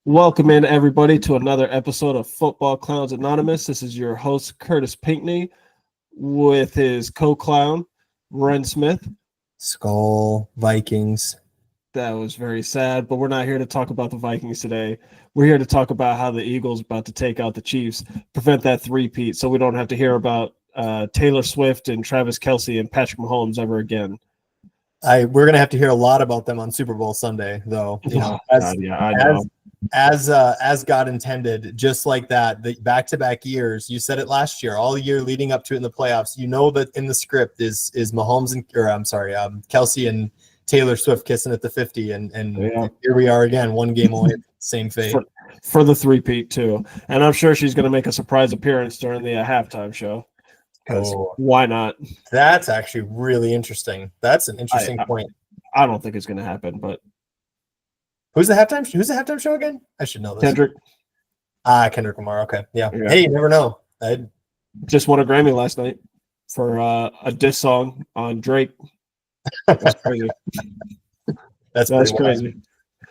Welcome in, everybody, to another episode of Football Clowns Anonymous. This is your host, Kurtis Pinkney, with his co-clown, Ren Smith. Skull Vikings. That was very sad, but we're not here to talk about the Vikings today. We're here to talk about how the Eagles are about to take out the Chiefs, prevent that three-peat, so we don't have to hear about Taylor Swift and Travis Kelce and Patrick Mahomes ever again. We're gonna have to hear a lot about them on Super Bowl Sunday, though. You know, as God intended, just like that. The back-to-back years, you said it last year, all year leading up to it in the playoffs. You know that in the script is Mahomes and Kelce and Taylor Swift kissing at the 50, and here we are again, one game away, same fate for the three-peat too. And I'm sure she's gonna make a surprise appearance during the halftime show. Because why not? That's actually really interesting. That's an interesting point. I don't think it's going to happen, but who's the halftime show again? I should know this. Kendrick. Kendrick Lamar. Okay, yeah. Hey, you never know. I just won a Grammy last night for a diss song on Drake. That's crazy. That's crazy.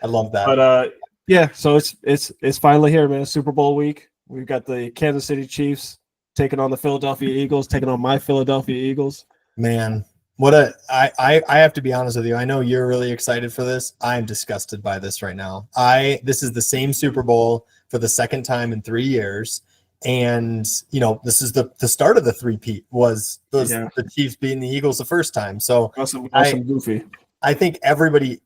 I love that. But yeah, so it's finally here, man. Super Bowl week. We've got the Kansas City Chiefs taking on the Philadelphia Eagles, taking on my Philadelphia Eagles. Man, I have to be honest with you. I know you're really excited for this. I'm disgusted by this right now. This is the same Super Bowl for the second time in 3 years. And, you know, this is the start of the three-peat was the Chiefs beating the Eagles the first time. So awesome goofy. I think everybody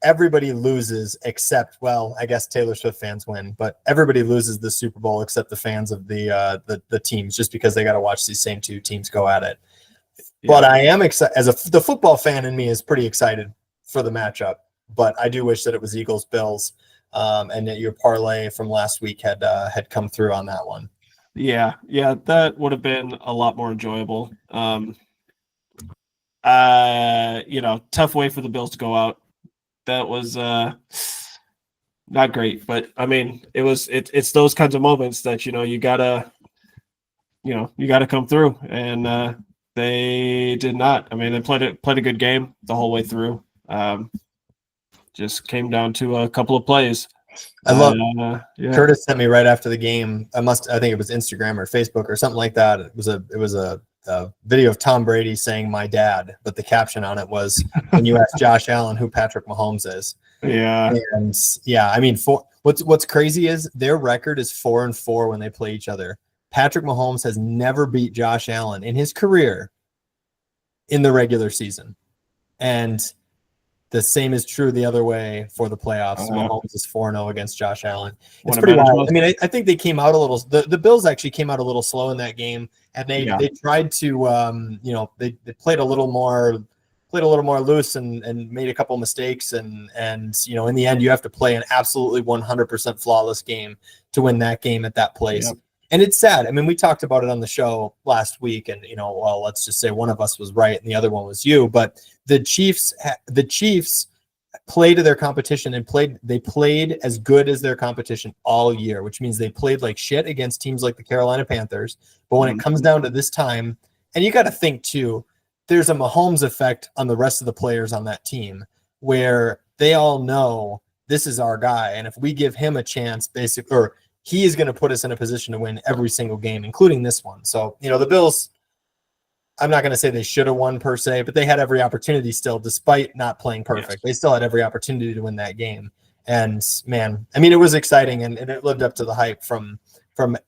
loses except, well, I guess Taylor Swift fans win, but everybody loses the Super Bowl except the fans of the teams, just because they got to watch these same two teams go at it. Yeah. But I am excited. The football fan in me is pretty excited for the matchup, but I do wish that it was Eagles-Bills, and that your parlay from last week had come through on that one. Yeah, that would have been a lot more enjoyable. Tough way for the Bills to go out. That was not great, but I mean, it's those kinds of moments that you gotta come through, and they did not. I mean, they played a good game the whole way through. Just came down to a couple of plays. I love Kurtis sent me right after the game. I think it was Instagram or Facebook or something like that. It was a video of Tom Brady saying "my dad," but the caption on it was, "When you ask Josh Allen who Patrick Mahomes is." Yeah, and I mean, what's crazy is their record is 4-4 when they play each other. Patrick Mahomes has never beat Josh Allen in his career in the regular season, and the same is true the other way for the playoffs. Mahomes is 4-0 against Josh Allen. It's pretty wild. I mean, I think they came out a little. The Bills actually came out a little slow in that game, and they tried to, they played a little more loose and made a couple mistakes, and in the end, you have to play an absolutely 100% flawless game to win that game at that place. Yep. And it's sad. I mean, we talked about it on the show last week, and let's just say one of us was right and the other one was you. But the Chiefs played to their competition and they played as good as their competition all year, which means they played like shit against teams like the Carolina Panthers. But when it comes down to this time, and you got to think too, there's a Mahomes effect on the rest of the players on that team where they all know this is our guy, and if we give him a chance, he is going to put us in a position to win every single game, including this one. So, the Bills, I'm not going to say they should have won per se, but they had every opportunity still, despite not playing perfect. Yes. They still had every opportunity to win that game. And, man, I mean, it was exciting, and it lived up to the hype from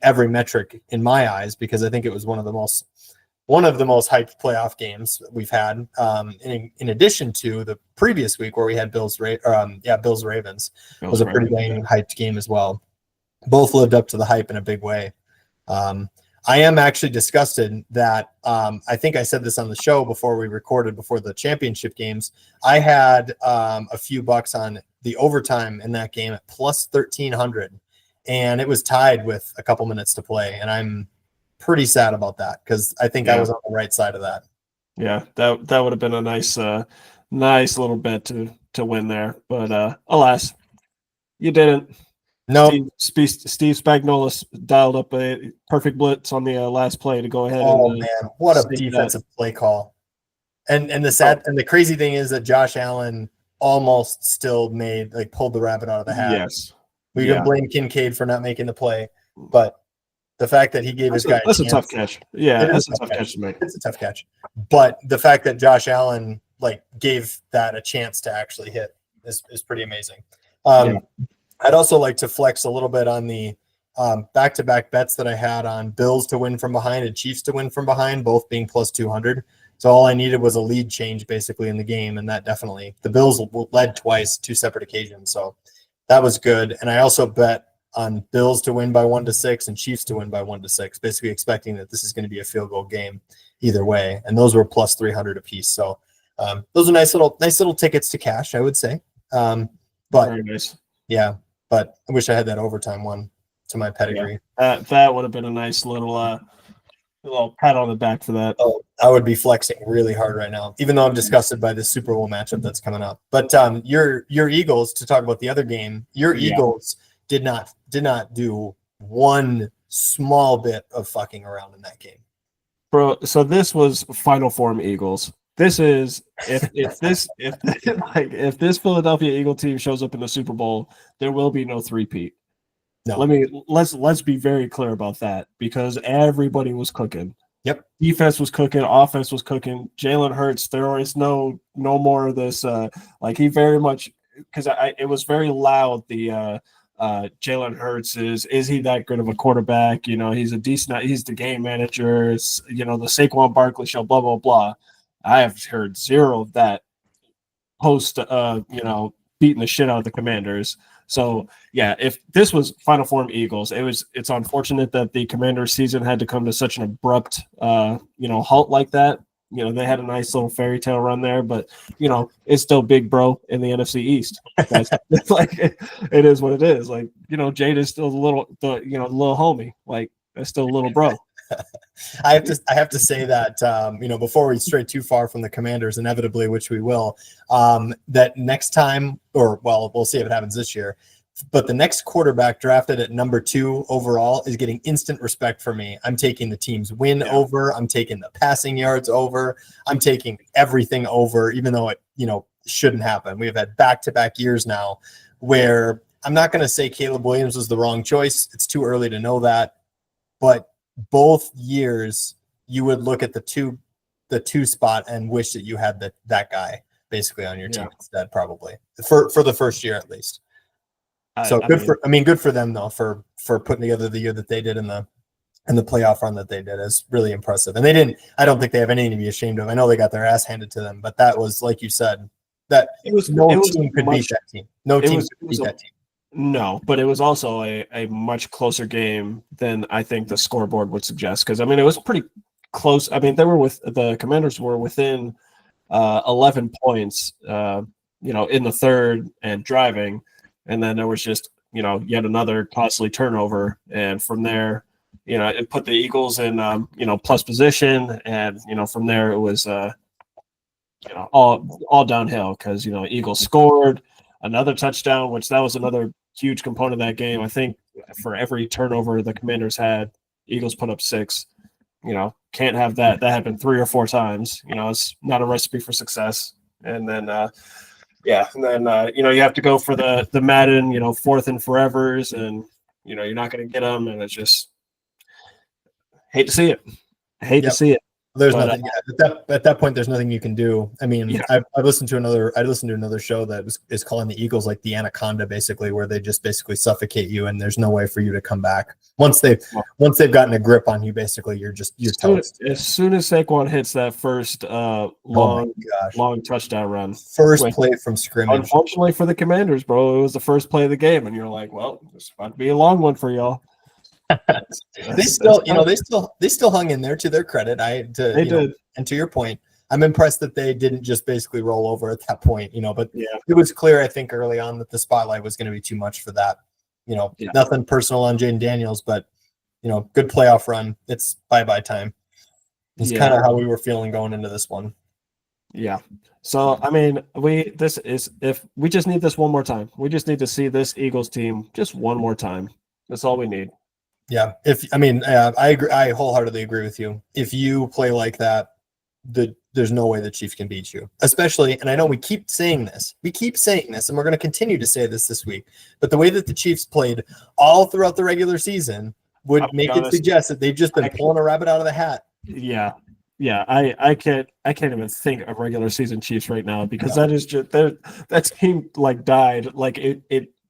every metric in my eyes, because I think it was one of the most hyped playoff games we've had, in addition to the previous week where we had Bills Ravens. It was a pretty dang hyped game as well. Both lived up to the hype in a big way. I am actually disgusted that I think I said this on the show before we recorded, before the championship games. I had a few bucks on the overtime in that game at plus 1,300, and it was tied with a couple minutes to play. And I'm pretty sad about that, because I think I was on the right side of that. Yeah, that would have been a nice little bet to win there, but alas, you didn't. No, Steve Spagnuolo dialed up a perfect blitz on the last play to go ahead. Oh man, what a defensive play call! And the crazy thing is that Josh Allen almost still pulled the rabbit out of the hat. Yes, We can blame Kincaid for not making the play, but the fact that he gave his guy that's a tough catch. Yeah, that's a tough catch to make. It's a tough catch. But the fact that Josh Allen gave that a chance to actually hit is pretty amazing. I'd also like to flex a little bit on the back-to-back bets that I had on Bills to win from behind and Chiefs to win from behind, both being plus 200. So all I needed was a lead change basically in the game, and that definitely – the Bills led twice, 2 separate occasions. So that was good. And I also bet on Bills to win by 1-6 and Chiefs to win by 1-6, basically expecting that this is going to be a field goal game either way. And those were plus 300 apiece. So those are nice little tickets to cash, I would say. But very nice. Yeah, but I wish I had that overtime one to my pedigree. Yeah. That would have been a nice little pat on the back for that. Oh, I would be flexing really hard right now, even though I'm disgusted by this Super Bowl matchup that's coming up. But your Eagles, to talk about the other game, Eagles did not do one small bit of fucking around in that game. Bro, so this was Final Form Eagles. This is if this Philadelphia Eagle team shows up in the Super Bowl, there will be no three-peat. No. Let's be very clear about that, because everybody was cooking. Yep. Defense was cooking, offense was cooking. Jalen Hurts, there is no more of this he very much, because it was very loud, the Jalen Hurts is he that good of a quarterback? He's the game manager. It's, the Saquon Barkley show, blah, blah, blah. I have heard zero of that post, beating the shit out of the Commanders. So yeah, if this was Final Form Eagles, it's unfortunate that the Commanders season had to come to such an abrupt, halt like that. They had a nice little fairy tale run there, but it's still big bro in the NFC East. It's it is what it is. Jade is still the little homie. That's still a little bro. I have to say that before we stray too far from the Commanders, inevitably, which we will, that next time, we'll see if it happens this year, but the next quarterback drafted at number 2 overall is getting instant respect for me. I'm taking the team's win over. I'm taking the passing yards over. I'm taking everything over, even though it shouldn't happen. We've had back-to-back years now where I'm not going to say Caleb Williams was the wrong choice. It's too early to know that, but both years you would look at the two spot and wish that you had that guy basically on your team instead, probably for the first year at least. Good for them though for putting together the year that they did in the playoff run that they did is really impressive. And I don't think they have anything to be ashamed of. I know they got their ass handed to them, but that was, like you said, that no team could beat that team. No team could beat that team. No, but it was also a much closer game than I think the scoreboard would suggest. Because it was pretty close. The Commanders were within 11 points, in the third and driving, and then there was just yet another costly turnover, and from there, it put the Eagles in plus position, and from there it was all downhill because Eagles scored another touchdown, which that was another huge component of that game. I think for every turnover the Commanders had, Eagles put up 6. Can't have that. That happened 3 or 4 times. It's not a recipe for success. And then, you have to go for the Madden, 4th and forevers, and you're not going to get them, and it's just hate to see it. To see it. There's nothing at that point. There's nothing you can do. I listened to another show that is calling the Eagles like the anaconda, basically, where they just basically suffocate you, and there's no way for you to come back once they've gotten a grip on you. Basically, you're toast. As soon as Saquon hits that first long touchdown run, first play from scrimmage. Unfortunately for the Commanders, bro, it was the first play of the game, and you're like, well, it's about to be a long one for y'all. They still hung in there, to their credit. They did. And to your point, I'm impressed that they didn't just basically roll over at that point, but it was clear, I think, early on that the spotlight was going to be too much for that. Nothing personal on Jaden Daniels, but good playoff run. It's bye-bye time. It's kind of how we were feeling going into this one. Yeah. So we just need this one more time. We just need to see this Eagles team just one more time. That's all we need. Yeah, I agree. I wholeheartedly agree with you. If you play like that, the there's no way the Chiefs can beat you. Especially, and I know we keep saying this, and we're going to continue to say this week. But the way that the Chiefs played all throughout the regular season would make it suggest that they've just been pulling a rabbit out of the hat. Yeah. Yeah, I can't even think of regular season Chiefs right now, because that is just that team like died. Like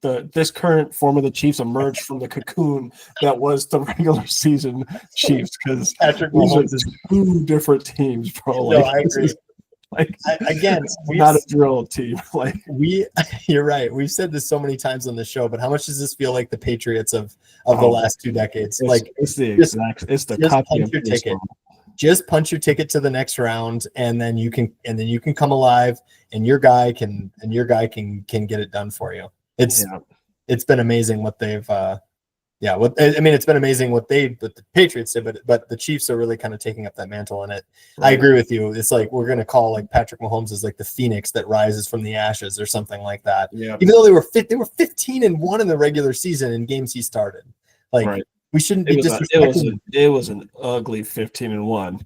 this current form of the Chiefs emerged from the cocoon that was the regular season Chiefs, because Patrick these are Mahomes is 2 different teams, bro. no, Like, I agree. Again, not a drill team. Like, you're right. We've said this so many times on the show, but how much does this feel like the Patriots of the last 2 decades? It's the copy of your ticket. Just punch your ticket to the next round, and then you can come alive, and your guy can get it done for you. It's been amazing what they've it's been amazing what the Patriots did, but the Chiefs are really kind of taking up that mantle in it. Right. I agree with you. It's like we're gonna call like Patrick Mahomes as like the phoenix that rises from the ashes or something like that. Yeah. Even though they were 15-1 in the regular season in games he started. Like, right. We shouldn't be disrespecting. It was an ugly 15-1,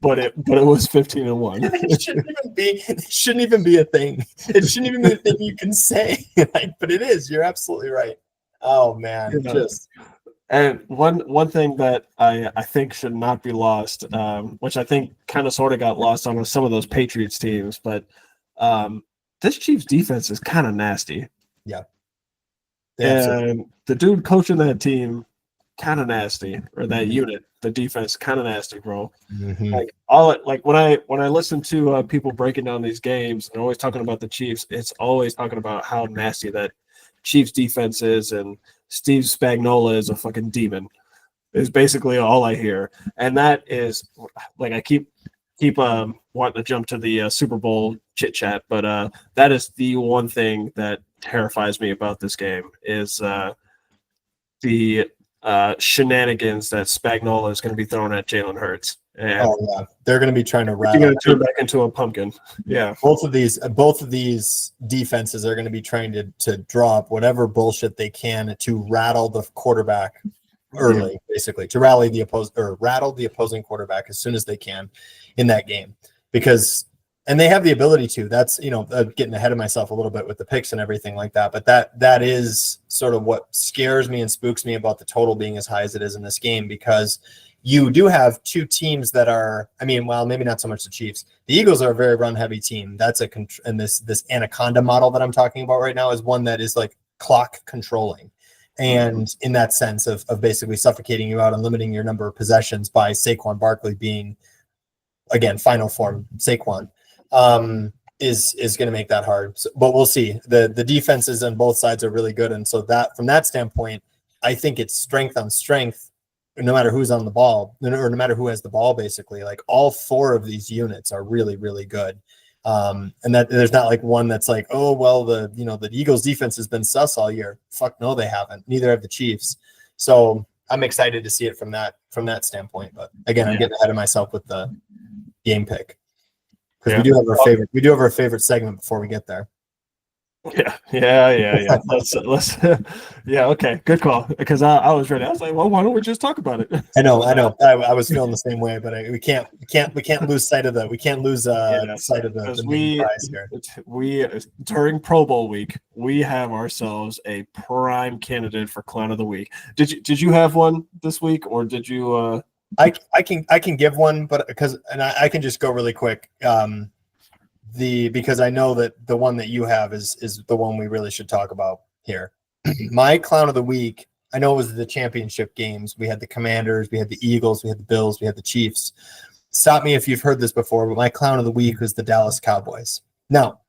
but it was 15-1. It shouldn't even be a thing. It shouldn't even be a thing you can say. But it is. You're absolutely right. Oh man, and one thing that I think should not be lost, which I think kind of sort of got lost on some of those Patriots teams, but this Chiefs defense is kind of nasty. Yeah. And the dude coaching that team, kind of nasty, or that unit, the defense, kind of nasty, bro. Mm-hmm. When I listen to people breaking down these games and always talking about the Chiefs, it's always talking about how nasty that Chiefs defense is, and Steve Spagnuolo is a fucking demon. Is basically all I hear, and that is like I keep wanting to jump to the Super Bowl chit chat, but that is the one thing that terrifies me about this game is the shenanigans that Spagnuolo is going to be throwing at Jalen Hurts. And they're going to be trying to rattle. You're going to turn back into a pumpkin. Yeah, both of these defenses are going to be trying to draw up whatever bullshit they can to rattle the quarterback early, basically to rattle the opposing quarterback as soon as they can in that game, and they have the ability to. That's getting ahead of myself a little bit with the picks and everything like that, but that is sort of what scares me and spooks me about the total being as high as it is in this game, because you do have 2 teams that are, maybe not so much the Chiefs. The Eagles are a very run-heavy team. That's and this anaconda model that I'm talking about right now is one that is like clock controlling, and in that sense of basically suffocating you out and limiting your number of possessions by Saquon Barkley being, again, final form Saquon, is going to make that hard. But we'll see. The defenses on both sides are really good, and so that from that standpoint, I think it's strength on strength. No matter who's on the ball, or no matter who has the ball, basically, like all 4 of these units are really, really good. And that there's not like one that's like, oh, well, the Eagles defense has been sus all year. Fuck no, they haven't. Neither have the Chiefs. So I'm excited to see it from that standpoint. But again, I'm getting ahead of myself with the game pick, because we do have our favorite segment before we get there. Yeah. Let's okay, good call. Because I was ready. I was like, well, why don't we just talk about it? I know. I was feeling the same way, but we can't lose sight of sight of the main prize here. We during Pro Bowl week, we have ourselves a prime candidate for Clown of the Week. Did you have one this week, or did you? I can give one, but I can just go really quick. Because I know that the one that you have is the one we really should talk about here. My Clown of the Week, I know it was the championship games. We had the Commanders, we had the Eagles, we had the Bills, we had the Chiefs. Stop me if you've heard this before, but my Clown of the Week was the Dallas Cowboys. Now,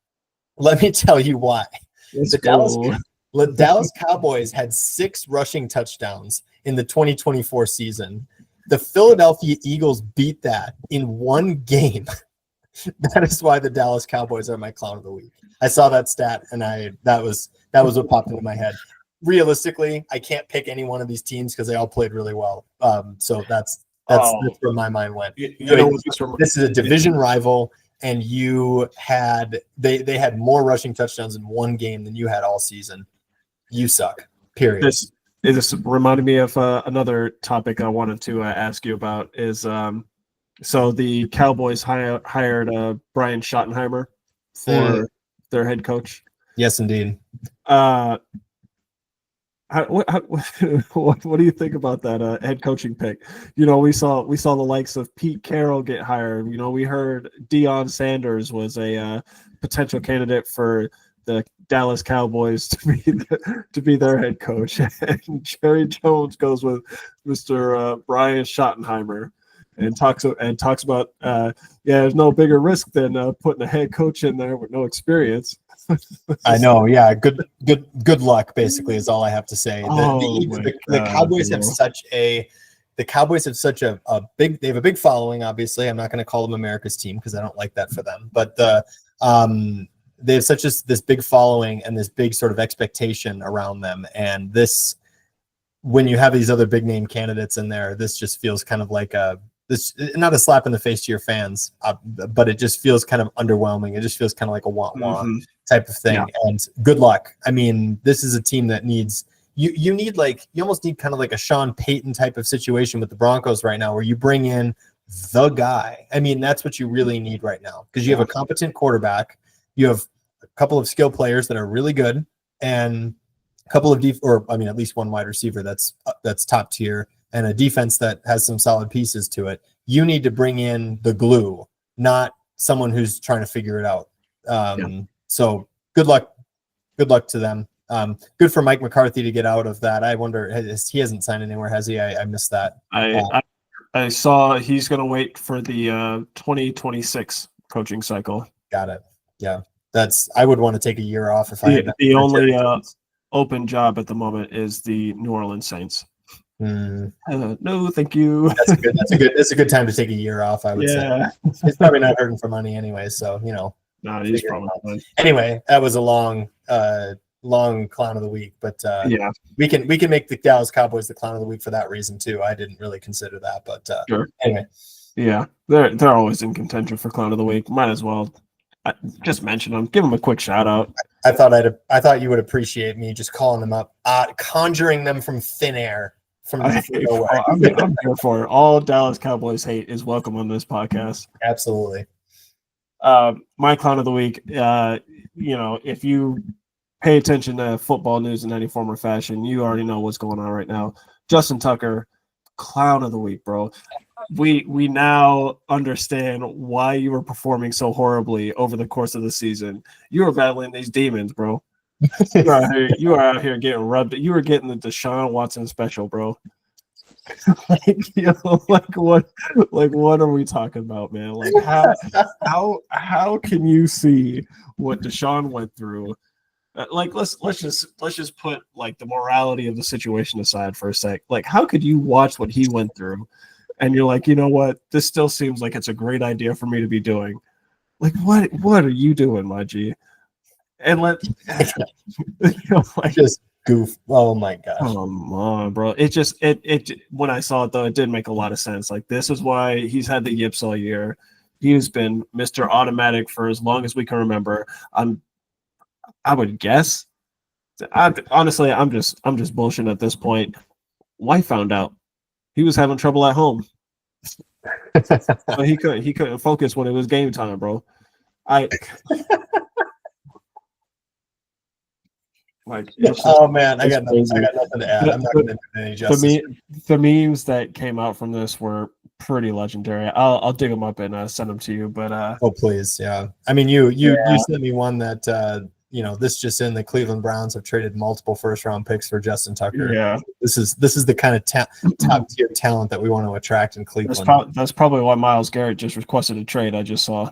let me tell you why. The Dallas Cowboys had 6 rushing touchdowns in the 2024 season. The Philadelphia Eagles beat that in 1 game. That is why the Dallas Cowboys are my Clown of the Week. I saw that stat, and that was what popped into my head. Realistically, I can't pick any one of these teams because they all played really well. So that's where my mind went. This is a division rival, and they had more rushing touchdowns in 1 game than you had all season. You suck. Period. This reminded me of another topic I wanted to ask you about is So the Cowboys hired Brian Schottenheimer for their head coach. Yes, indeed. What do you think about that head coaching pick? You know, we saw the likes of Pete Carroll get hired. You know, we heard Deion Sanders was a potential candidate for the Dallas Cowboys to be their head coach, and Jerry Jones goes with Mr. Brian Schottenheimer and talks about there's no bigger risk than putting a head coach in there with no experience. I know, yeah. Good luck, basically, is all I have to say. The Cowboys have such a big, they have a big following, obviously. I'm not going to call them America's team because I don't like that for them. But they have this big following and this big sort of expectation around them. And this, when you have these other big name candidates in there, this just feels kind of like not a slap in the face to your fans, but it just feels kind of underwhelming. It just feels kind of like a wah-wah type of thing. Yeah. And good luck. I mean, this is a team that needs you almost need kind of like a Sean Payton type of situation with the Broncos right now, where you bring in the guy. I mean, that's what you really need right now, because you have a competent quarterback, you have a couple of skill players that are really good, and a couple of at least one wide receiver that's top tier, and a defense that has some solid pieces to it. You need to bring in the glue, not someone who's trying to figure it out. So good luck to them. Good for Mike McCarthy to get out of that. I wonder, he hasn't signed anywhere, has he? I missed that. I saw he's going to wait for the 2026 coaching cycle. Got it. Yeah, I would want to take a year off if I had the only open job at the moment is the New Orleans Saints. No, thank you. That's a good time to take a year off, I would say. It's probably not hurting for money anyway, so No, it is probably fun. Anyway, that was a long clown of the week, but we can make the Dallas Cowboys the clown of the week for that reason too. I didn't really consider that, but sure. Anyway, they're always in contention for clown of the week. Might as well just mention them, give them a quick shout out. I thought you would appreciate me just calling them up, conjuring them from thin air. I'm here for it. All Dallas Cowboys hate is welcome on this podcast. Absolutely. My clown of the week, if you pay attention to football news in any form or fashion, you already know what's going on right now. Justin Tucker, clown of the week, bro. We now understand why you were performing so horribly over the course of the season. You were battling these demons, bro. You are out here getting rubbed. You were getting the Deshaun Watson special, bro. What are we talking about, man? Like how can you see what Deshaun went through? Let's just put like the morality of the situation aside for a sec. Like, how could you watch what he went through and you're like, you know what, this still seems like it's a great idea for me to be doing? Like, what are you doing, my G? And just goof. Oh my gosh. Come on, bro. It when I saw it though, it did make a lot of sense. Like, this is why he's had the yips all year. He's been Mr. Automatic for as long as we can remember. I would guess. Honestly, I'm just bullshitting at this point. Wife found out he was having trouble at home. So he couldn't focus when it was game time, bro. Oh man, I got nothing to add. I'm not going to do any justice. The memes that came out from this were pretty legendary. I'll dig them up and send them to you. But oh please, yeah. I mean, you sent me one that this just in, the Cleveland Browns have traded multiple first-round picks for Justin Tucker. Yeah, this is the kind of top-tier talent that we want to attract in Cleveland. That's probably why Myles Garrett just requested a trade. I just saw.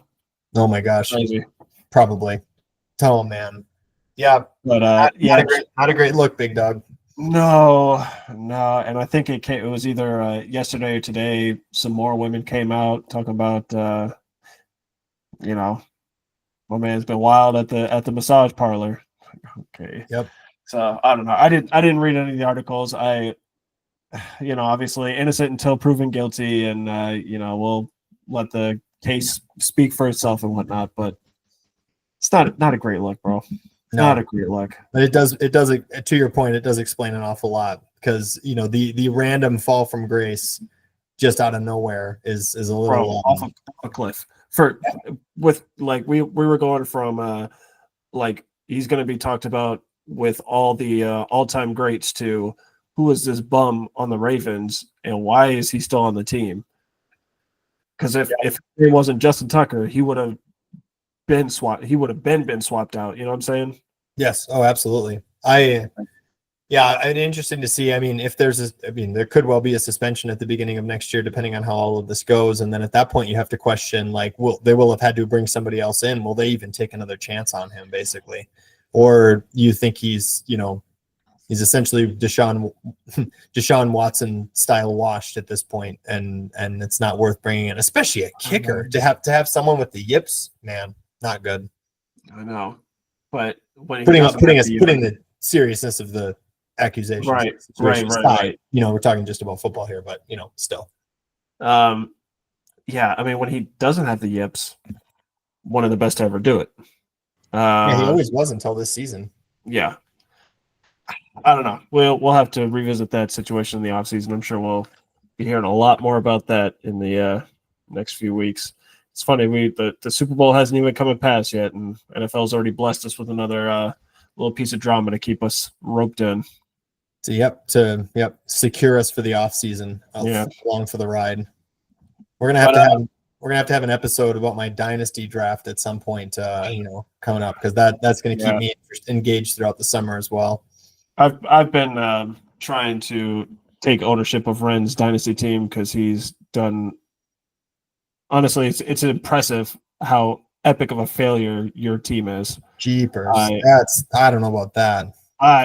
Oh my gosh, crazy. Probably. Oh man, yeah, but not a great look, big dog. No, and I think it was either yesterday or today. Some more women came out talking about my man's been wild at the massage parlor. Okay. Yep. So I don't know. I didn't read any of the articles. Obviously innocent until proven guilty, and we'll let the case speak for itself and whatnot. But it's not a great look, bro. No. Not a great look. But it does to your point, it does explain an awful lot, because the random fall from grace just out of nowhere is a little Bro, off a cliff. We were going from like he's going to be talked about with all the all-time greats to who is this bum on the Ravens and why is he still on the team? Because if it wasn't Justin Tucker, he would have been swapped. He would have been swapped out. You know what I'm saying? Yes. Oh, absolutely. It's interesting to see. I mean, if there could well be a suspension at the beginning of next year, depending on how all of this goes. And then at that point, you have to question, like, they will have had to bring somebody else in. Will they even take another chance on him, basically? Or you think he's essentially Deshaun Watson style washed at this point, and it's not worth bringing in, especially a kicker to have someone with the yips, man, not good. I know, but when putting the seriousness of the accusations, right. We're talking just about football here, but still. Yeah, I mean, when he doesn't have the yips, one of the best to ever do it. He always was until this season. Yeah. I don't know. We'll have to revisit that situation in the offseason. I'm sure we'll be hearing a lot more about that in the next few weeks. It's funny, the Super Bowl hasn't even come and passed yet, and NFL's already blessed us with another little piece of drama to keep us roped in. To secure us for the offseason. Along for the ride. We're gonna have to have an episode about my dynasty draft at some point, coming up, because that's gonna keep me engaged throughout the summer as well. I've been trying to take ownership of Ren's dynasty team because he's done. Honestly, it's impressive how epic of a failure your team is. Jeepers, I don't know about that.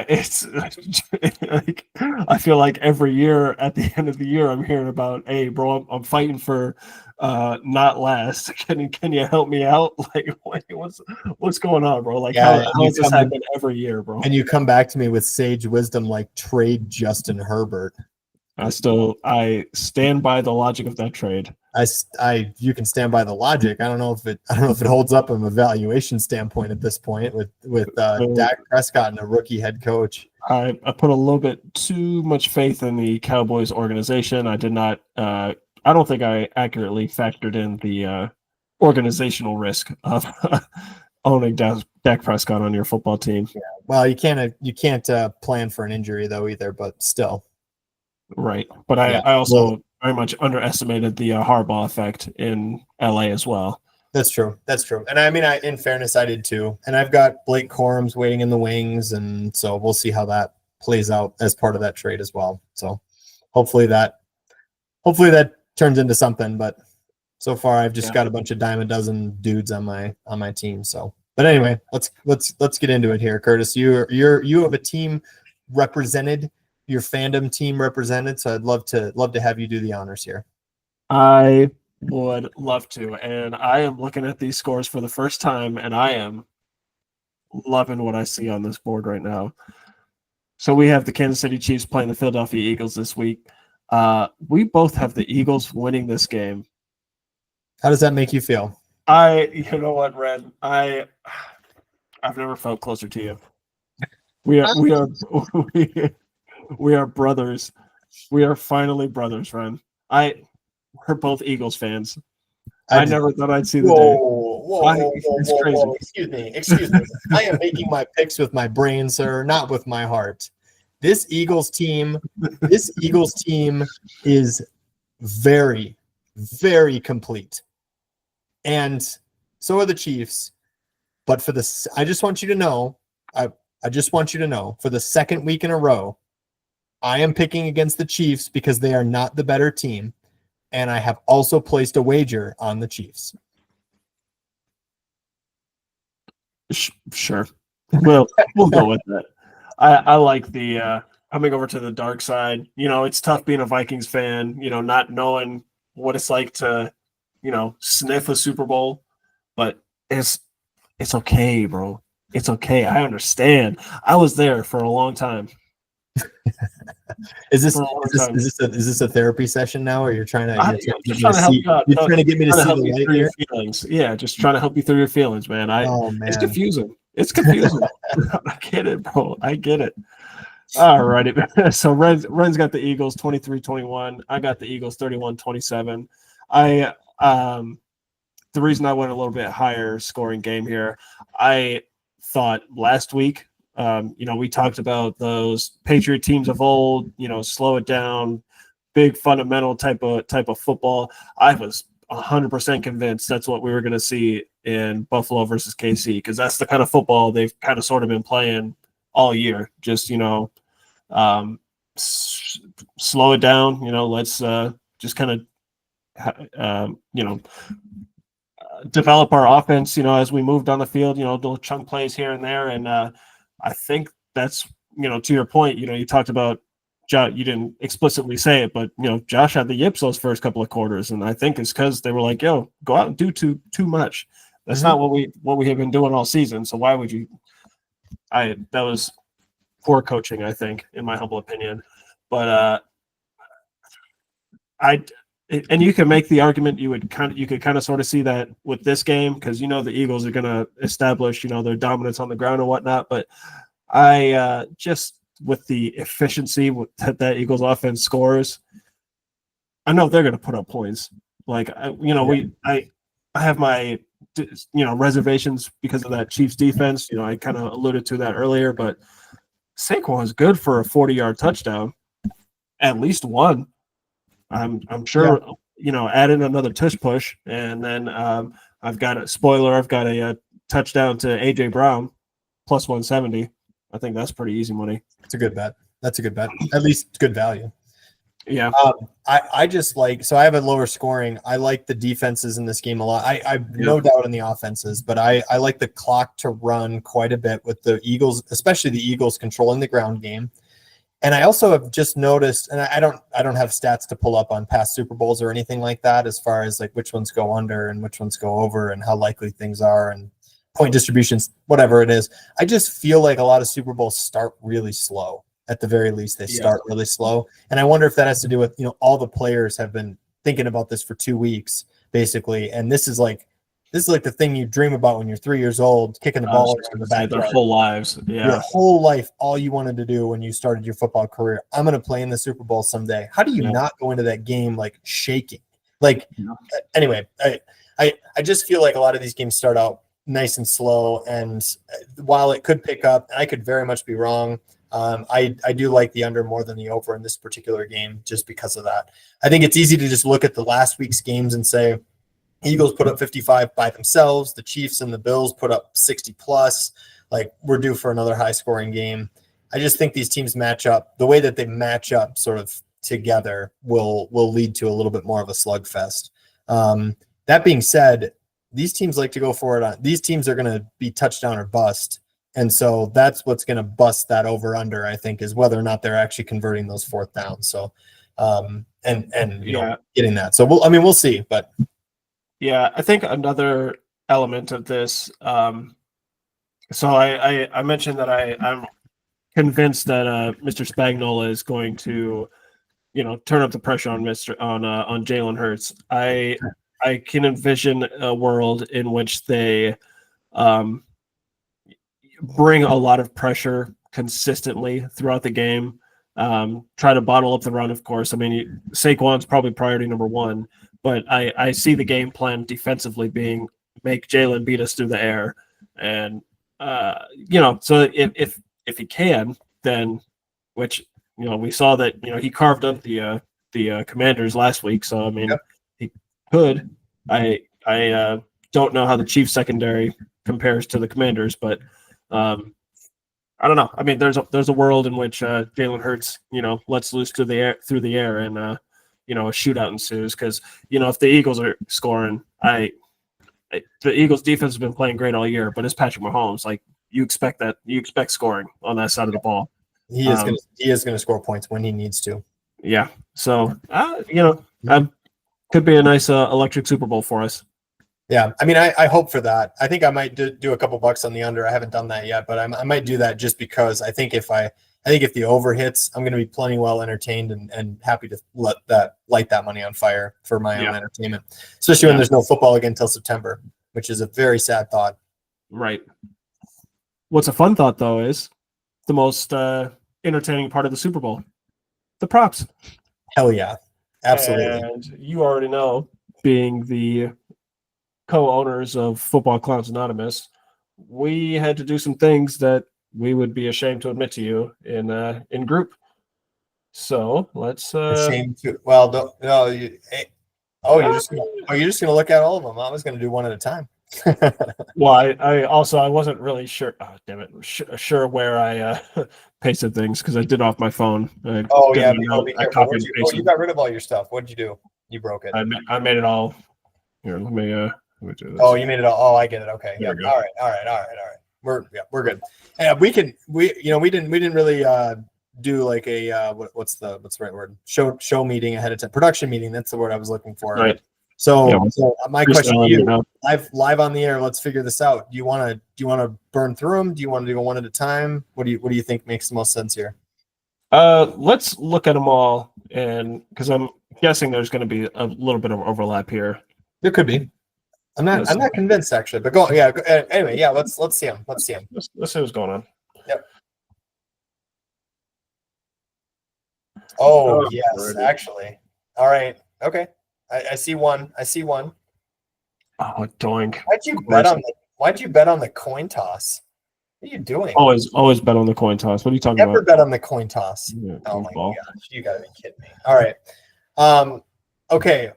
It's like, I feel like every year at the end of the year I'm hearing about, hey bro, I'm fighting for not last. Can you help me out? Like what's going on, bro? Like how does this happen every year, bro? And you come back to me with sage wisdom like trade Justin Herbert. I stand by the logic of that trade. You can stand by the logic. I don't know if it holds up from a valuation standpoint at this point with Dak Prescott and a rookie head coach. I put a little bit too much faith in the Cowboys organization. I did not. I don't think I accurately factored in the organizational risk of owning Dak Prescott on your football team. Yeah. Well, you can't plan for an injury though either, but still. Right, but I also very much underestimated the Harbaugh effect in LA as well. That's true. And I mean, in fairness, I did too. And I've got Blake Corums waiting in the wings, and so we'll see how that plays out as part of that trade as well. So hopefully that turns into something. But so far, I've just got a bunch of dime a dozen dudes on my team. So, but anyway, let's get into it here, Kurtis. You have a team represented. Your fandom team represented, so I'd love to have you do the honors here. I would love to, and I am looking at these scores for the first time, and I am loving what I see on this board right now. So we have the Kansas City Chiefs playing the Philadelphia Eagles this week. We both have the Eagles winning this game. How does that make you feel? You know what, Red? I've never felt closer to you. We are brothers. We are finally brothers, friend. We're both Eagles fans. I never thought I'd see the day. Whoa, Excuse me. I am making my picks with my brain, sir, not with my heart. This Eagles team is very, very complete. And so are the Chiefs. But I just want you to know, for the second week in a row, I am picking against the Chiefs because they are not the better team, and I have also placed a wager on the Chiefs. Sure. We'll go with that. I like the coming over to the dark side. It's tough being a Vikings fan, not knowing what it's like to, sniff a Super Bowl, but it's okay, bro. It's okay. I understand. I was there for a long time. Is this a therapy session now, or you're trying to help you out. You're trying to get me to see the light here? Feelings. Yeah, just trying to help you through your feelings, man. It's confusing. I get it, bro. I get it. All righty. So Ren's got the Eagles 23-21. I got the Eagles 31-27. I the reason I went a little bit higher scoring game here, I thought last week, we talked about those Patriot teams of old, slow it down, big fundamental type of football. I was 100% convinced that's what we were going to see in Buffalo versus KC, because that's the kind of football they've kind of sort of been playing all year. Just slow it down. Let's just kind of develop our offense. As we move down the field. Little chunk plays here and there, and I think that's to your point. You talked about. You didn't explicitly say it, but Josh had the yips those first couple of quarters, and I think it's because they were like, "Yo, go out and do too much." That's not what we have been doing all season. So why would you? That was poor coaching, I think, in my humble opinion. But and you can make the argument you could kind of sort of see that with this game, because the Eagles are going to establish their dominance on the ground and whatnot. But I just with the efficiency that Eagles offense scores, I know they're going to put up points. Like I have my reservations because of that Chiefs defense. I kind of alluded to that earlier, but Saquon's good for a 40-yard touchdown, at least one. I'm sure add in another tush push, and then I've got a touchdown to AJ Brown plus 170. I think that's pretty easy money. It's a good bet. That's a good bet. At least good value. Yeah. I just so I have a lower scoring. I like the defenses in this game a lot. I no doubt in the offenses, but I like the clock to run quite a bit with the Eagles, especially the Eagles controlling the ground game. And I also have just noticed, and I don't have stats to pull up on past Super Bowls or anything like that, as far as like which ones go under and which ones go over and how likely things are and point distributions, whatever it is. I just feel like a lot of Super Bowls start really slow. At the very least, they start really slow. And I wonder if that has to do with, all the players have been thinking about this for 2 weeks, basically. And this is like the thing you dream about when you're 3 years old, kicking the ball in the backyard. Their whole lives. Yeah. Your whole life, all you wanted to do when you started your football career, I'm going to play in the Super Bowl someday. How do you not go into that game like shaking? Anyway, I just feel like a lot of these games start out nice and slow, and while it could pick up, and I could very much be wrong, I do like the under more than the over in this particular game just because of that. I think it's easy to just look at the last week's games and say Eagles put up 55 by themselves, the Chiefs and the Bills put up 60 plus. Like, we're due for another high scoring game. I just think these teams match up. The way that they match up sort of together will lead to a little bit more of a slugfest. That being said, these teams like to go for it. These teams are going to be touchdown or bust. And so that's what's going to bust that over under, I think, is whether or not they're actually converting those fourth downs. So, getting that. So we'll see, but yeah, I think another element of this. So I mentioned that I'm convinced that Mr. Spagnuolo is going to, turn up the pressure on on Jalen Hurts. I can envision a world in which they bring a lot of pressure consistently throughout the game. Try to bottle up the run, of course. I mean, Saquon's probably priority number one, but I see the game plan defensively being make Jalen beat us through the air. And, so if he can, then, which, we saw that, he carved up the Commanders last week. So, I mean, he could. I don't know how the Chiefs secondary compares to the Commanders, but I don't know. I mean, there's a world in which Jalen Hurts, lets loose through the air, and a shootout ensues. Because if the Eagles are scoring, the Eagles defense has been playing great all year, but it's Patrick Mahomes. Like, you expect scoring on that side of the ball. He is going to score points when he needs to. Yeah. So could be a nice electric Super Bowl for us. Yeah, I mean, I hope for that. I think I might do a couple bucks on the under. I haven't done that yet, but I might do that just because I think if the over hits, I'm going to be plenty well entertained and happy to light that money on fire for my own entertainment, especially when there's no football again until September, which is a very sad thought. Right. What's a fun thought though is the most entertaining part of the Super Bowl, the props. Hell yeah. Absolutely. And you already know, being the co-owners of Football Clowns Anonymous, we had to do some things that we would be ashamed to admit to you in group. So let's. Ashamed to. Well, no. You're just gonna look at all of them. I was gonna do one at a time. Well, I wasn't really sure. Oh, damn it! Sure where I pasted things because I did off my phone. Yeah, I copied and pasted. You got rid of all your stuff. What did you do? You broke it. I made it all. Here, let me do this. Oh, you made it all. Oh, I get it. Okay. There Yeah. All right. We're good. Yeah, we didn't really do like a what's the right word? Show meeting ahead of time. Production meeting. That's the word I was looking for. Right. So my question to you, now. live on the air. Let's figure this out. Do you want to burn through them? Do you want to go one at a time? What do you think makes the most sense here? Let's look at them all, and because I'm guessing there's going to be a little bit of overlap here. There could be. I'm not convinced actually, but go. Yeah. Anyway, yeah. Let's see them. Let's see what's going on. Yep. Oh yes, already. Actually. All right. Okay. I see one. Oh, doink. Why'd you bet on the coin toss? What are you doing? Always bet on the coin toss. What are you talking about? Never bet on the coin toss. Yeah, oh my gosh, you gotta be kidding me. All right. Okay.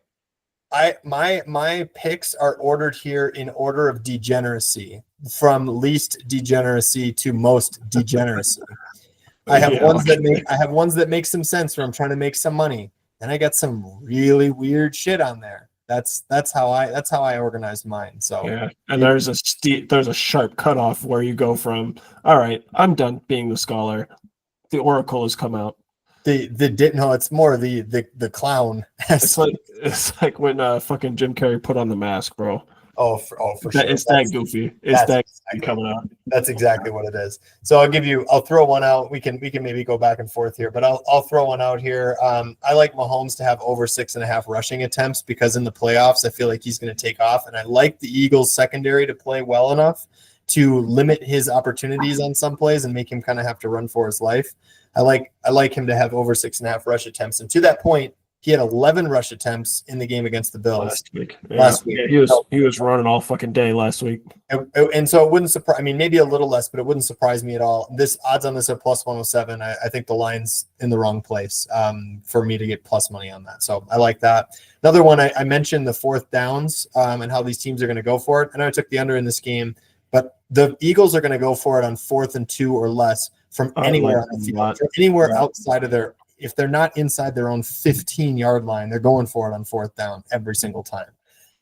My picks are ordered here in order of degeneracy, from least degeneracy to most degeneracy. I have ones that make some sense where I'm trying to make some money. And I got some really weird shit on there. That's how I organized mine. So yeah, and there's a sharp cutoff where you go from, all right, I'm done being the scholar. The oracle has come out. It's more the clown. It's like when fucking Jim Carrey put on the mask, bro. For sure. It's that goofy. It's that exactly coming out. That's exactly what it is. So I'll throw one out. We can maybe go back and forth here, but I'll throw one out here. I like Mahomes to have over 6.5 rushing attempts because in the playoffs, I feel like he's going to take off. And I like the Eagles secondary to play well enough to limit his opportunities on some plays and make him kind of have to run for his life. I like him to have over 6.5 rush attempts. And to that point, he had 11 rush attempts in the game against the Bills last week. Yeah, he was running all fucking day last week. And so it wouldn't surprise. I mean, maybe a little less, but it wouldn't surprise me at all. This odds on this are plus 107. I think the line's in the wrong place for me to get plus money on that. So I like that. Another one, I mentioned the fourth downs and how these teams are going to go for it. I know I took the under in this game, but the Eagles are going to go for it on 4th and 2 or less from anywhere on the field, from anywhere outside of their. If they're not inside their own 15-yard line, they're going for it on 4th down every single time.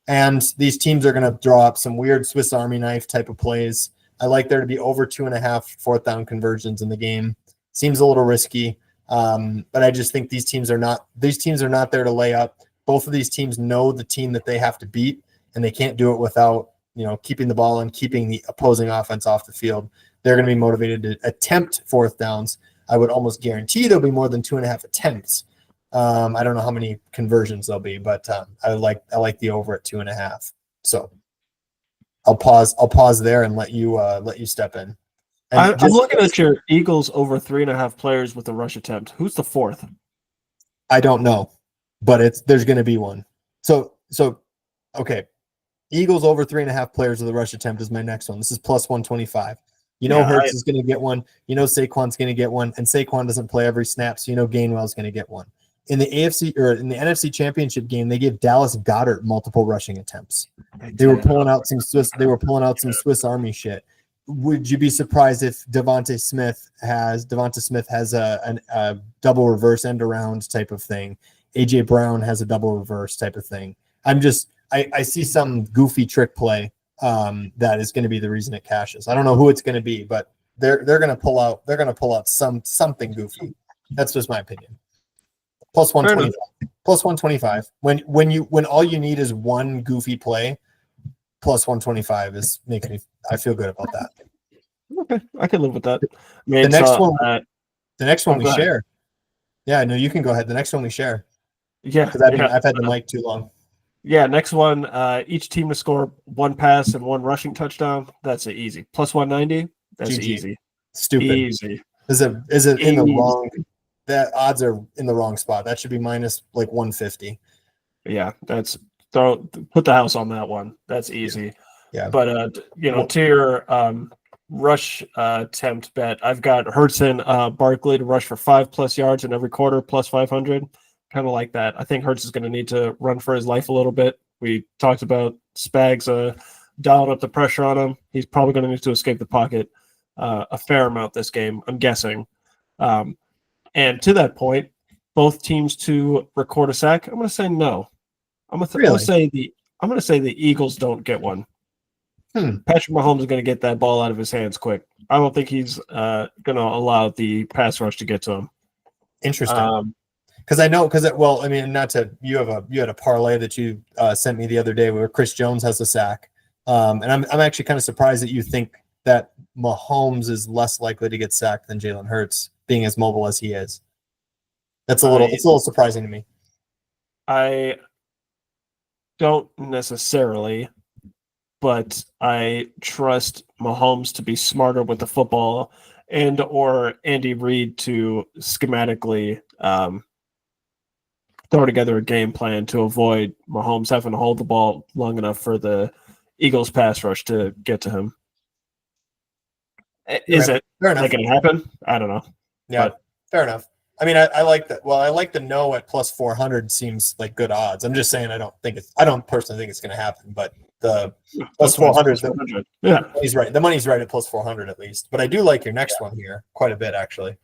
And these teams are going to draw up some weird Swiss Army knife type of plays. I like there to be over 2.5 4th down conversions in the game. Seems a little risky, but I just think these teams are not there to lay up. Both of these teams know the team that they have to beat, and they can't do it without keeping the ball and keeping the opposing offense off the field. They're going to be motivated to attempt 4th downs. I would almost guarantee there'll be more than 2.5 attempts. I don't know how many conversions there'll be, but I like the over at 2.5. So I'll pause there and let you step in. I'm looking at your Eagles over 3.5 players with a rush attempt. Who's the 4th? I don't know, but there's going to be one. So okay, Eagles over 3.5 players with a rush attempt is my next one. This is plus 125. Hurts is going to get one. Saquon's going to get one, and Saquon doesn't play every snap, so Gainwell's going to get one. In the AFC or in the NFC Championship game, they gave Dallas Goedert multiple rushing attempts. They were pulling out some Swiss Army shit. Would you be surprised if Devonta Smith has a double reverse end around type of thing? AJ Brown has a double reverse type of thing. I see some goofy trick play. That is going to be the reason it cashes. I don't know who it's going to be, but they're going to pull out something goofy. That's just my opinion. Plus 125. Plus 125. When all you need is one goofy play, plus 125 makes me. I feel good about that. Okay, I can live with that. The next one we share. Yeah, no, you can go ahead. The next one we share. Yeah, because I've had the mic too long. Yeah, next one, each team to score 1 pass and 1 rushing touchdown. That's easy. Plus 190. That's GG. easy. Stupid. Easy. Is it in the wrong? That odds are in the wrong spot. That should be minus like 150. Yeah, put the house on that one. That's easy. Yeah. But to your rush attempt bet, I've got Hurts and Barkley to rush for 5+ yards in every quarter plus 500. Kind of like that. I think Hurts is going to need to run for his life a little bit. We talked about Spags dialing up the pressure on him. He's probably going to need to escape the pocket a fair amount this game, I'm guessing. And to that point, both teams to record a sack. I'm going to say no. I'm going to say the Eagles don't get one. Patrick Mahomes is going to get that ball out of his hands quick. I don't think he's going to allow the pass rush to get to him. Interesting. Because you had a parlay that you sent me the other day where Chris Jones has a sack, and I'm actually kind of surprised that you think that Mahomes is less likely to get sacked than Jalen Hurts, being as mobile as he is. It's a little surprising to me. I don't necessarily, but I trust Mahomes to be smarter with the football and or Andy Reid to schematically throw together a game plan to avoid Mahomes having to hold the ball long enough for the Eagles pass rush to get to him. Is it going to happen? I don't know. Yeah, fair enough. I mean, I like that. Well, I like the no at plus 400 seems like good odds. I'm just saying I don't personally think it's going to happen, but the plus 400, he's right. The money's right at plus 400 at least. But I do like your next one here quite a bit, actually.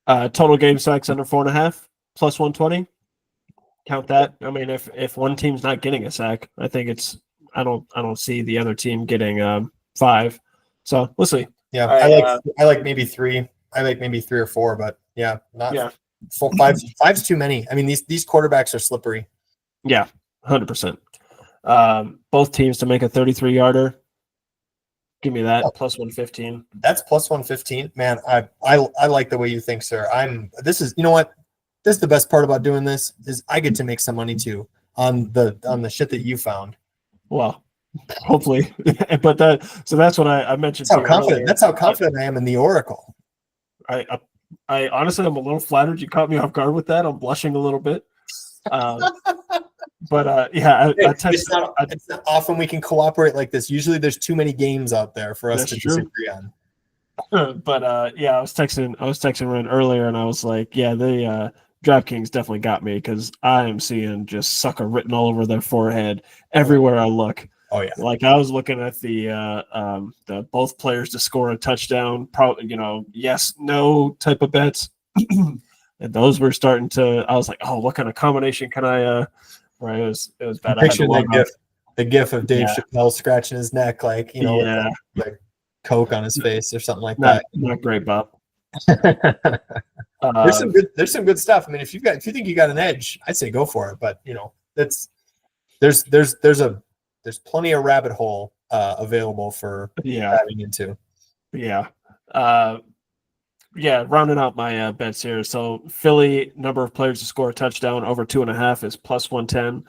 Total game sacks under 4.5 plus 120. Count that. I mean, if one team's not getting a sack, I think I don't see the other team getting 5. So we'll see. Yeah, I like maybe 3. I like maybe 3 or 4, but yeah, not 5's too many. I mean, these quarterbacks are slippery. Yeah, 100%. Both teams to make a 33-yarder. Give me that plus 115. That's plus 115, man. I like the way you think, sir. You know what? This is the best part about doing this is I get to make some money too on the shit that you found. Well, hopefully, but that's what I mentioned. That's how confident I am in the Oracle. I honestly, I'm a little flattered. You caught me off guard with that. I'm blushing a little bit. But it's not often we can cooperate like this. Usually, there's too many games out there for us to disagree on. But I was texting Ren earlier, and I was like, yeah, the DraftKings definitely got me because I am seeing just sucker written all over their forehead everywhere I look. Oh yeah, like I was looking at the both players to score a touchdown, yes, no type of bets, and those were starting to. I was like, oh, what kind of combination can I? Right, it was bad. Picture the gif of Dave Chappelle scratching his neck, like like Coke on his face or something like that. Not great, Bob. There's some good stuff. I mean, if you think you got an edge, I'd say go for it. But there's plenty of rabbit hole available for diving into. Yeah. Rounding out my bets here. So Philly number of players to score a touchdown over 2.5 is plus 110.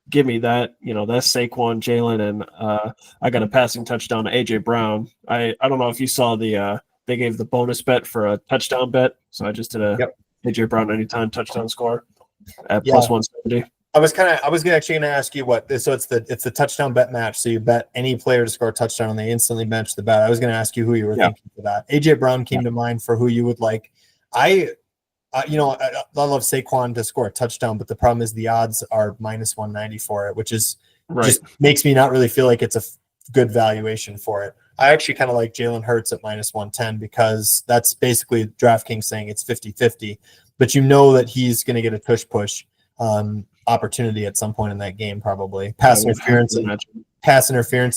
Give me that. That's Saquon, Jalen, and I got a passing touchdown to AJ Brown. I don't know if you saw they gave the bonus bet for a touchdown bet. So I just did a AJ Brown anytime touchdown score at plus 170. I was actually going to ask you so it's the touchdown bet match. So you bet any player to score a touchdown and they instantly match the bet. I was going to ask you who you were thinking for that. AJ Brown came to mind for who you would like. I love Saquon to score a touchdown, but the problem is the odds are minus 190 for it, which is just makes me not really feel like it's a good valuation for it. I actually kind of like Jalen Hurts at minus 110 because that's basically DraftKings saying it's 50-50, but that he's going to get a push opportunity at some point in that game, probably pass interference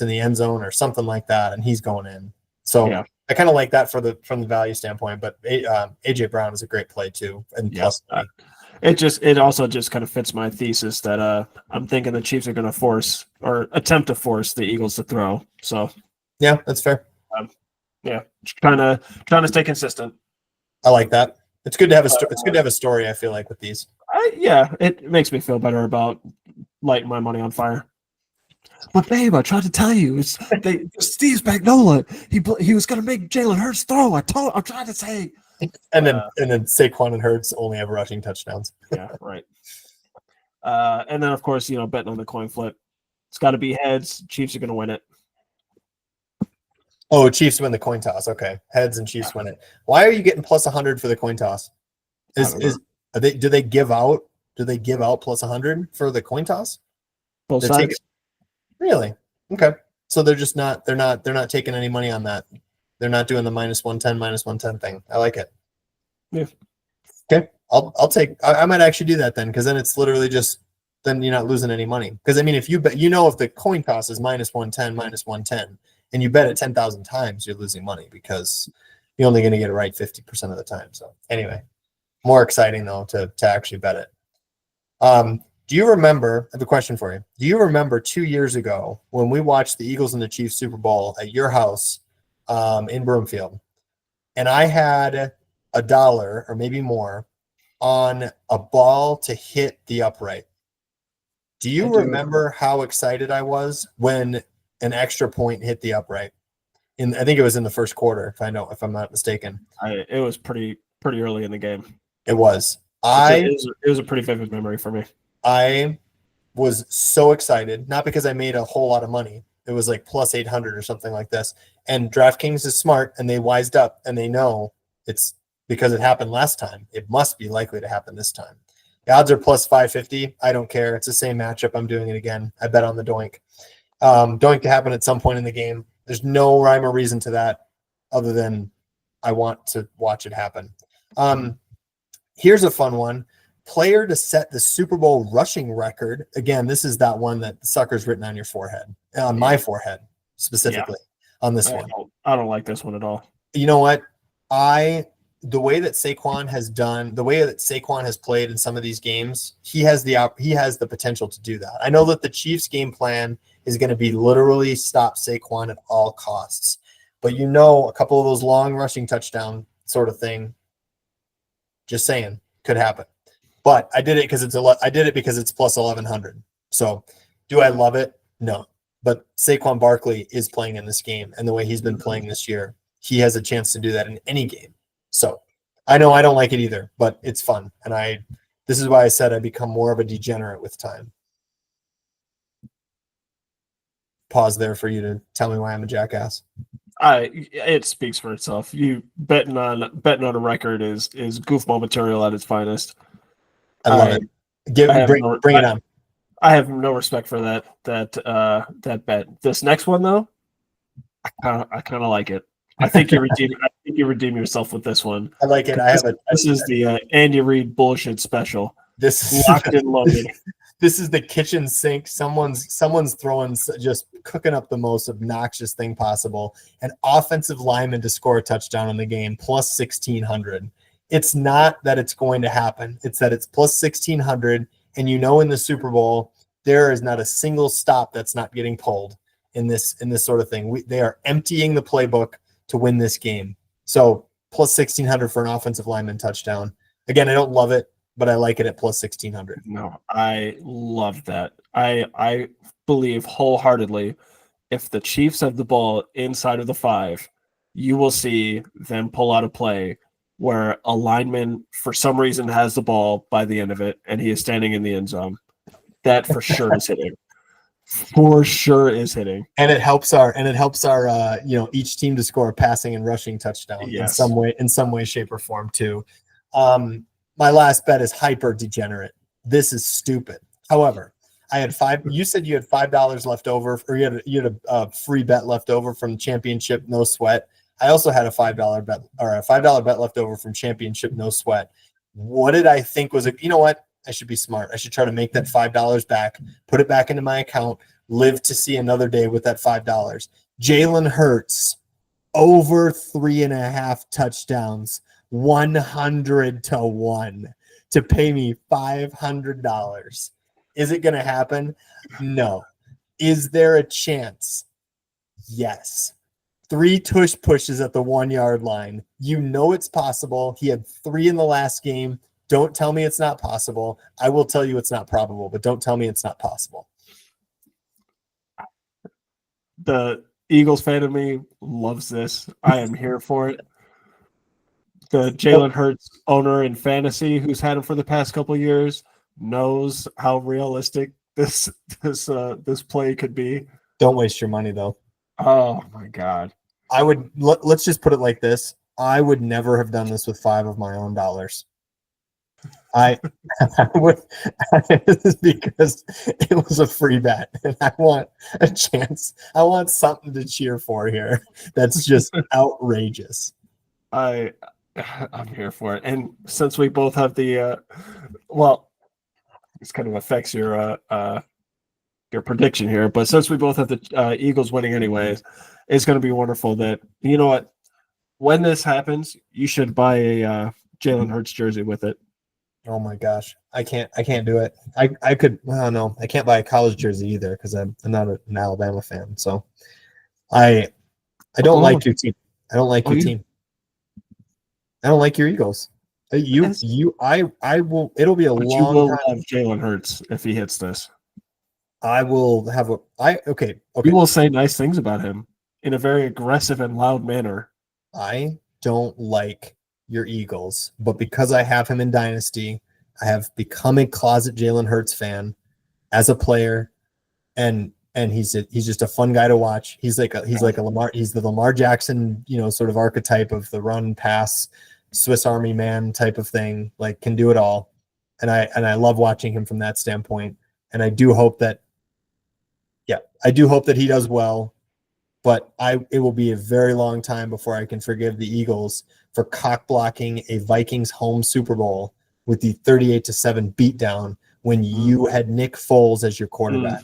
in the end zone or something like that, and he's going in. So I kind of like that from the value standpoint. But AJ Brown is a great play too, and plus it also just kind of fits my thesis that I'm thinking the Chiefs are going to force or attempt to force the Eagles to throw. So yeah, that's fair. Trying to stay consistent. I like that. It's good to have it's good to have a story. I feel like with these. It makes me feel better about lighting my money on fire. But babe, I tried to tell you, Steve Spagnuolo, he was going to make Jalen Hurts throw. I'm trying to say. And then Saquon and Hurts only have rushing touchdowns. Yeah, right. And then of course, betting on the coin flip. It's got to be heads. Chiefs are going to win it. Oh, Chiefs win the coin toss. Okay, heads and Chiefs win it. Why are you getting plus 100 for the coin toss? Do they give out? Do they give out plus 100 for the coin toss? Both sides. Really? Okay. So they're just not. They're not taking any money on that. They're not doing the -110 thing. I like it. Yeah. Okay. I'll take. I might actually do that then, because then it's literally just. Then you're not losing any money. Because I mean, if you bet, if the coin toss is -110, and you bet it 10,000 times, you're losing money because you're only going to get it right 50% of the time. So anyway, more exciting though to actually bet it. Do you remember? I have a question for you. Do you remember 2 years ago when we watched the Eagles and the Chiefs Super Bowl at your house in Broomfield, and I had $1 or maybe more on a ball to hit the upright? Do you remember how excited I was when an extra point hit the upright? I think it was in the first quarter, if I'm not mistaken. It was pretty early in the game. It was. It was a pretty vivid memory for me. I was so excited, not because I made a whole lot of money. It was like plus 800 or something like this. And DraftKings is smart, and they wised up, and they know it's because it happened last time. It must be likely to happen this time. The odds are plus 550. I don't care. It's the same matchup. I'm doing it again. I bet on the doink. Doink to happen at some point in the game. There's no rhyme or reason to that other than I want to watch it happen. Here's a fun one. Player to set the Super Bowl rushing record. Again, this is that one that the sucker's written on your forehead, on my forehead specifically on this one. I don't like this one at all. You know what? The way that Saquon has played in some of these games, he has the potential to do that. I know that the Chiefs' game plan is going to be literally stop Saquon at all costs, but a couple of those long rushing touchdown sort of thing, just saying, could happen. But I did it because it's plus 1,100. So, do I love it? No. But Saquon Barkley is playing in this game, and the way he's been playing this year, he has a chance to do that in any game. So I know I don't like it either, but it's fun. And this is why I said I become more of a degenerate with time. Pause there for you to tell me why I'm a jackass. It speaks for itself. You betting on a record is goofball material at its finest. I love it. Bring it on. I have no respect for that bet. This next one though, I kind of like it. I think you redeem yourself with this one. I like it. This is the Andy Reid bullshit special. This is locked and loaded. This is the kitchen sink. Someone's throwing, just cooking up the most obnoxious thing possible. An offensive lineman to score a touchdown in the game, plus 1,600. It's not that it's going to happen. It's that it's plus 1,600. And in the Super Bowl, there is not a single stop that's not getting pulled in this sort of thing. They are emptying the playbook to win this game. So plus 1,600 for an offensive lineman touchdown. Again, I don't love it, but I like it at plus 1,600. No, I love that. I believe wholeheartedly if the Chiefs have the ball inside of the 5, you will see them pull out a play where a lineman for some reason has the ball by the end of it and he is standing in the end zone. That for sure is hitting. For sure is hitting. And it helps our each team to score a passing and rushing touchdown in some way, shape, or form too. My last bet is hyper degenerate. This is stupid. However, I had you said you had $5 left over, or you had a free bet left over from Championship No Sweat. I also had a $5 bet, or a $5 bet left over from Championship No Sweat. What did I think was you know what? I should be smart. I should try to make that $5 back, put it back into my account, live to see another day with that $5. Jalen Hurts over 3.5 touchdowns, 100-1 to pay me $500. Is it going to happen? No. Is there a chance? Yes. 3 tush pushes at the 1 yard line. It's possible. He had 3 in the last game. Don't tell me it's not possible. I will tell you it's not probable, but don't tell me it's not possible. The Eagles fan of me loves this. I am here for it. the Jalen Hurts owner in fantasy, who's had him for the past couple of years, knows how realistic this play could be. Don't waste your money though. Oh my God. Let's just put it like this. I would never have done this with 5 of my own dollars. I would because it was a free bet and I want a chance. I want something to cheer for here. That's just outrageous. I'm here for it. And since we both have the well, this kind of affects your prediction here, but since we both have the Eagles winning anyways, it's going to be wonderful that, you know what, when this happens, you should buy a Jalen Hurts jersey with it. Oh my gosh, I can't do it. I could. Oh no, I can't buy a college jersey either because I'm not an Alabama fan. So I don't like your team. I don't like your team. I don't like your Eagles. I will. It'll be a long you will time. Have Jalen Hurts if he hits this. I will have okay. You will say nice things about him in a very aggressive and loud manner. I don't like your Eagles, but because I have him in Dynasty, I have become a closet Jalen Hurts fan as a player, and he's just a fun guy to watch. He's the Lamar Jackson, sort of archetype of the run pass Swiss Army man type of thing, like can do it all. And I love watching him from that standpoint. And I do hope that he does well, but it will be a very long time before I can forgive the Eagles for cock blocking a Vikings home Super Bowl with the 38-7 beatdown when you had Nick Foles as your quarterback.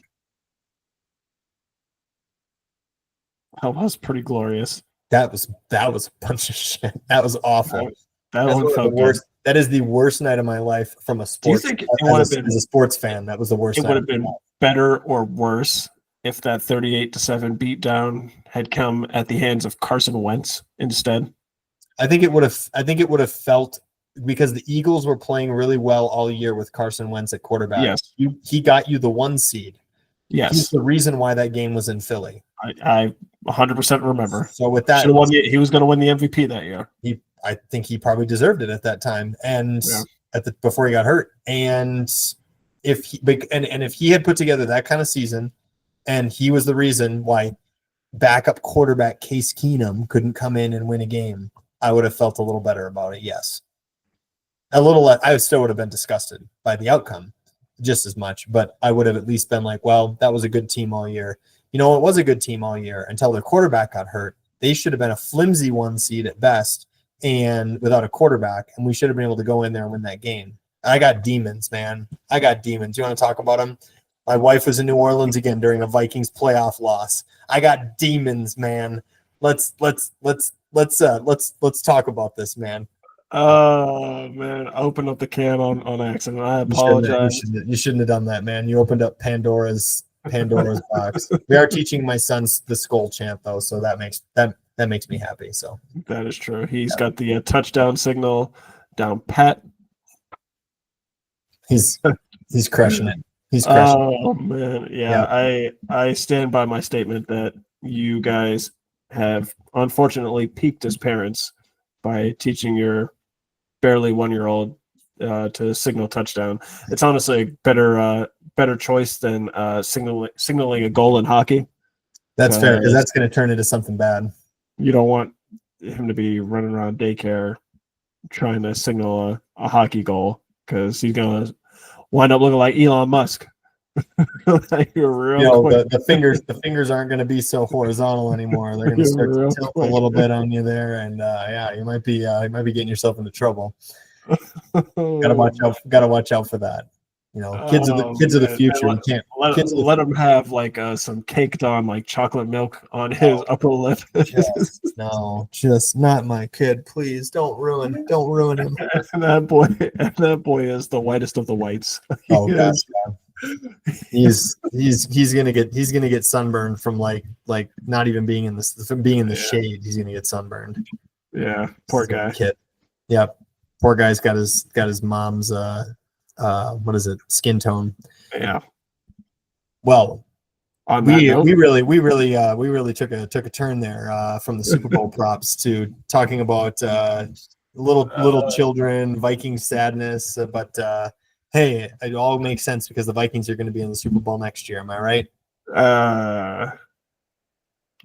That was pretty glorious. That was a bunch of shit. That was awful. That one felt good. That is the worst night of my life from a sports. Do you think as a sports fan, that was the worst. It would have been better or worse if that 38-7 beatdown had come at the hands of Carson Wentz instead. I think it would have felt, because the Eagles were playing really well all year with Carson Wentz at quarterback. Yes, he got you the 1 seed. Yes, he's the reason why that game was in Philly. I 100% remember. So with that, he was going to win the MVP that year. I think he probably deserved it at that time, and before he got hurt. And if he had put together that kind of season, and he was the reason why backup quarterback Case Keenum couldn't come in and win a game, I would have felt a little better about it. Yes, I still would have been disgusted by the outcome just as much, but I would have at least been like, well, that was a good team all year. It was a good team all year until their quarterback got hurt. They should have been a flimsy 1 seed at best, and without a quarterback, and we should have been able to go in there and win that game. I got demons, man. I got demons. You want to talk about them? My wife was in New Orleans again during a Vikings playoff loss. I got demons, man. Let's talk about this, man. Oh man, I opened up the can on accident. I apologize. You shouldn't have done that, man. You opened up Pandora's box. We are teaching my son the Skull chant though, so that makes me happy. So that is true. He's got the touchdown signal down pat. He's crushing it. He's crushing it. Oh man, yeah. I stand by my statement that you guys have unfortunately peaked as parents by teaching your barely 1-year-old to signal touchdown. It's honestly a better choice than signaling a goal in hockey. That's fair, because that's going to turn into something bad. You don't want him to be running around daycare trying to signal a hockey goal, because he's going to wind up looking like Elon Musk. The fingers aren't going to be so horizontal anymore. They're going to start to tilt a little bit on you there, and you might be getting yourself into trouble. Gotta watch out for that. Kids are the future. Let them have like some caked on like chocolate milk on his upper lip. just not my kid. Please don't ruin him. And that boy is the whitest of the whites. Oh gosh, he's gonna get sunburned from like not even being in the shade. He's gonna get sunburned. Yeah, poor guy. Kid. Yeah, poor guy's got his mom's what is it, skin tone. Yeah. Well, we really took a turn there from the Super Bowl props to talking about little children, Viking sadness, but hey, it all makes sense because the Vikings are going to be in the Super Bowl next year. Am I right?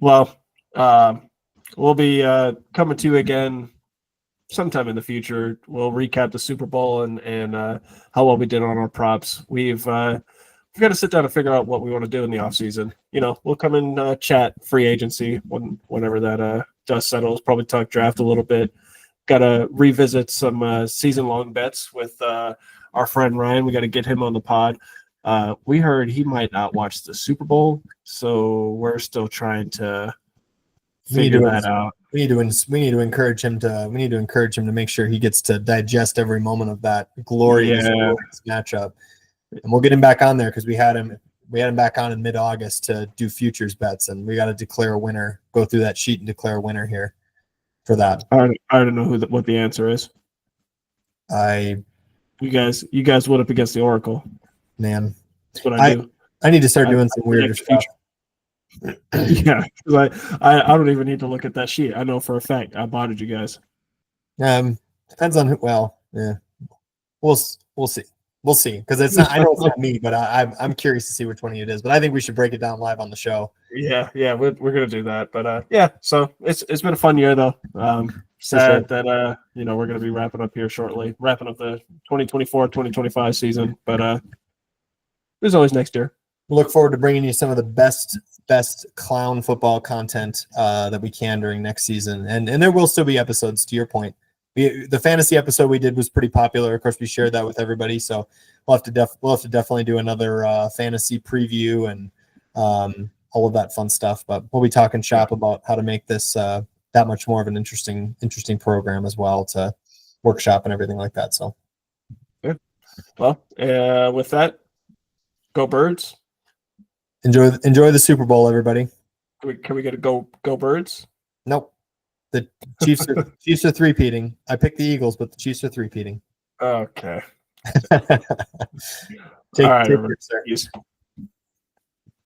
Well, we'll be coming to you again sometime in the future. We'll recap the Super Bowl and how well we did on our props. We've got to sit down and figure out what we want to do in the offseason. We'll come and chat free agency whenever that dust settles. Probably talk draft a little bit. Got to revisit some season-long bets with our friend Ryan. We got to get him on the pod. We heard he might not watch the Super Bowl, so we're still trying to figure that out. We need to encourage him to make sure he gets to digest every moment of that glorious matchup. And we'll get him back on there because we had him back on in mid-August to do futures bets, and we got to declare a winner. Go through that sheet and declare a winner here for that. I don't know what the answer is. You guys went up against the Oracle. Man, that's what I do. I need to start doing some weirder stuff. Yeah, I don't even need to look at that sheet. I know for a fact I botted you guys. Depends on who. Well, yeah, we'll see. We'll see because it's not. I know it's not me, but I'm curious to see which one it is. But I think we should break it down live on the show. Yeah, we're gonna do that. But yeah, so it's been a fun year though. Sad that we're gonna be wrapping up here shortly, wrapping up the 2024-2025 season. But there's always next year. We look forward to bringing you some of the best clown football content that we can during next season, and there will still be episodes. To your point, the fantasy episode we did was pretty popular. Of course, we shared that with everybody, so we'll have to definitely do another fantasy preview and all of that fun stuff. But we'll be talking shop about how to make this that much more of an interesting program as well to workshop and everything like that. So, yeah. Well, with that, go Birds. Enjoy the Super Bowl, everybody. Can we get a go Birds? Nope. The Chiefs are three-peating. I picked the Eagles, but the Chiefs are three-peating. Okay. Take care, sir.